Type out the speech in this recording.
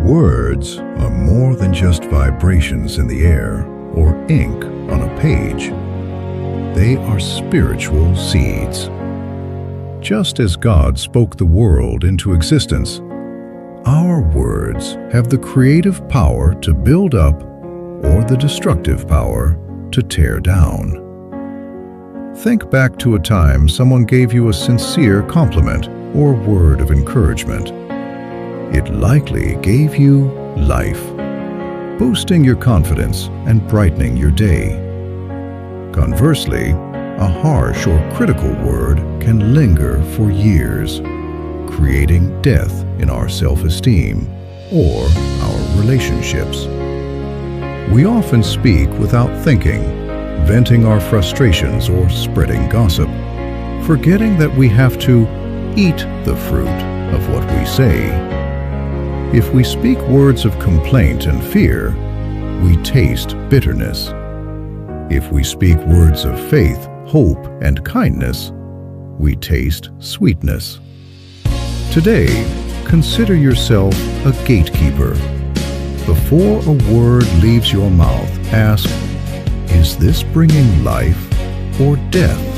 Words are more than just vibrations in the air or ink on a page. They are spiritual seeds. Just as God spoke the world into existence, our words have the creative power to build up or the destructive power to tear down. Think back to a time someone gave you a sincere compliment or word of encouragement. It likely gave you life, boosting your confidence and brightening your day. Conversely, a harsh or critical word can linger for years, creating death in our self-esteem or our relationships. We often speak without thinking, venting our frustrations or spreading gossip, forgetting that we have to eat the fruit of what we say. If we speak words of complaint and fear, we taste bitterness. If we speak words of faith, hope, and kindness, we taste sweetness. Today, consider yourself a gatekeeper. Before a word leaves your mouth, ask, is this bringing life or death?